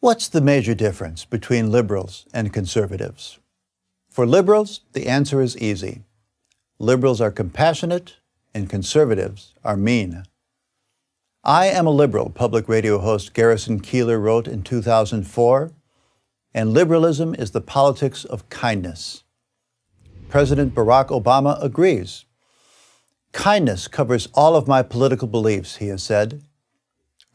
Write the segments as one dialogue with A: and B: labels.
A: What's the major difference between liberals and conservatives? For liberals, the answer is easy. Liberals are compassionate and conservatives are mean. I am a liberal, public radio host Garrison Keillor wrote in 2004, and liberalism is the politics of kindness. President Barack Obama agrees. Kindness covers all of my political beliefs, he has said.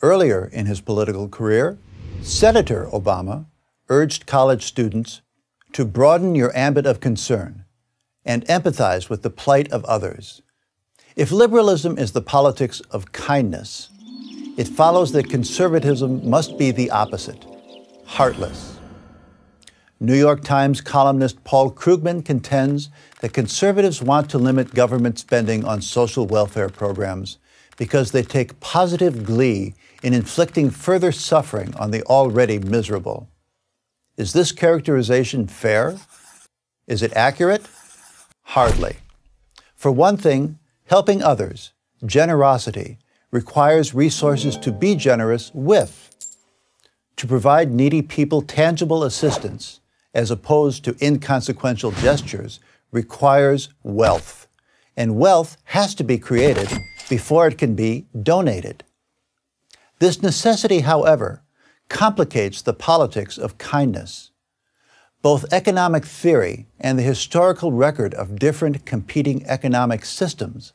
A: Earlier in his political career, Senator Obama urged college students to broaden your ambit of concern and empathize with the plight of others. If liberalism is the politics of kindness, it follows that conservatism must be the opposite, heartless. New York Times columnist Paul Krugman contends that conservatives want to limit government spending on social welfare programs because they take positive glee in inflicting further suffering on the already miserable. Is this characterization fair? Is it accurate? Hardly. For one thing, helping others, generosity, requires resources to be generous with. To provide needy people tangible assistance, as opposed to inconsequential gestures, requires wealth. And wealth has to be created before it can be donated. This necessity, however, complicates the politics of kindness. Both economic theory and the historical record of different competing economic systems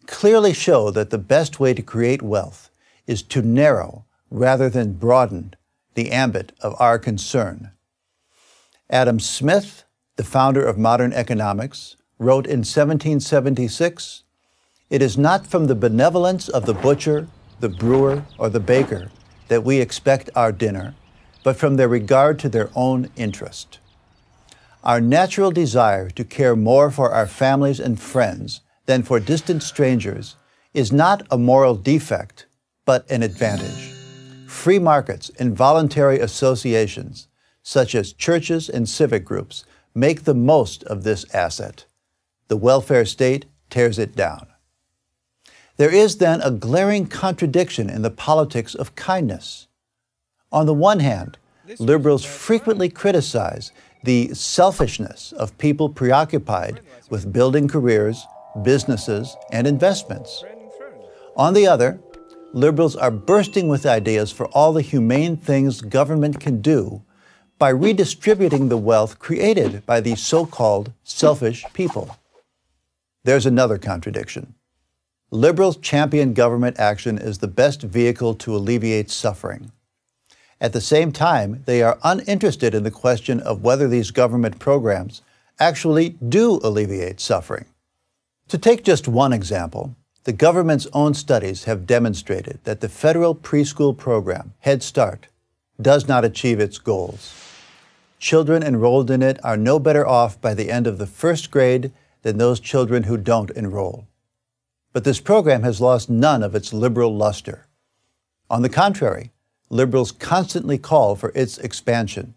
A: clearly show that the best way to create wealth is to narrow rather than broaden the ambit of our concern. Adam Smith, the founder of modern economics, wrote in 1776, "It is not from the benevolence of the butcher, the brewer, or the baker that we expect our dinner, but from their regard to their own interest." Our natural desire to care more for our families and friends than for distant strangers is not a moral defect, but an advantage. Free markets and voluntary associations, such as churches and civic groups, make the most of this asset. The welfare state tears it down. There is then a glaring contradiction in the politics of kindness. On the one hand, liberals frequently criticize the selfishness of people preoccupied with building careers, businesses, and investments. On the other, liberals are bursting with ideas for all the humane things government can do by redistributing the wealth created by these so-called selfish people. There's another contradiction. Liberals champion government action as the best vehicle to alleviate suffering. At the same time, they are uninterested in the question of whether these government programs actually do alleviate suffering. To take just one example, the government's own studies have demonstrated that the federal preschool program, Head Start, does not achieve its goals. Children enrolled in it are no better off by the end of the first grade than those children who don't enroll. But this program has lost none of its liberal luster. On the contrary, liberals constantly call for its expansion.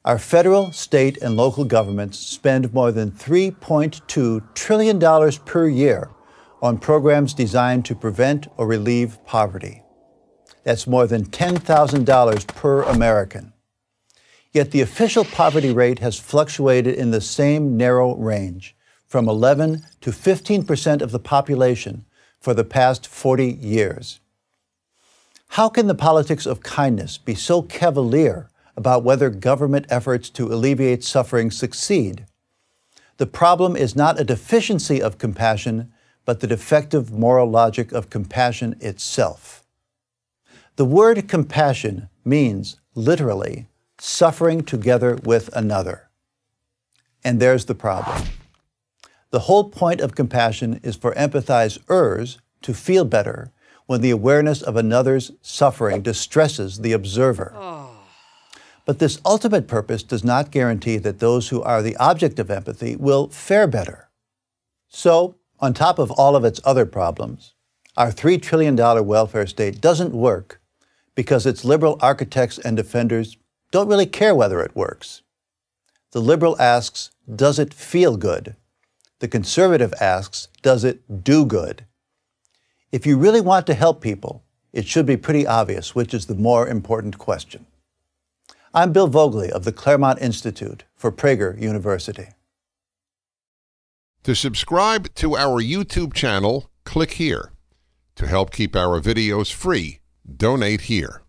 A: Our federal, state, and local governments spend more than $3.2 trillion per year on programs designed to prevent or relieve poverty. That's more than $10,000 per American. Yet the official poverty rate has fluctuated in the same narrow range, from 11 to 15% of the population for the past 40 years. How can the politics of kindness be so cavalier about whether government efforts to alleviate suffering succeed? The problem is not a deficiency of compassion, but the defective moral logic of compassion itself. The word compassion means, literally, suffering together with another. And there's the problem. The whole point of compassion is for empathizers to feel better when the awareness of another's suffering distresses the observer. But this ultimate purpose does not guarantee that those who are the object of empathy will fare better. So, on top of all of its other problems, our $3 trillion welfare state doesn't work because its liberal architects and defenders don't really care whether it works. The liberal asks, does it feel good? The conservative asks, does it do good? If you really want to help people, it should be pretty obvious which is the more important question. I'm Bill Vogeli of the Claremont Institute for Prager University.
B: To subscribe to our YouTube channel, click here. To help keep our videos free, donate here.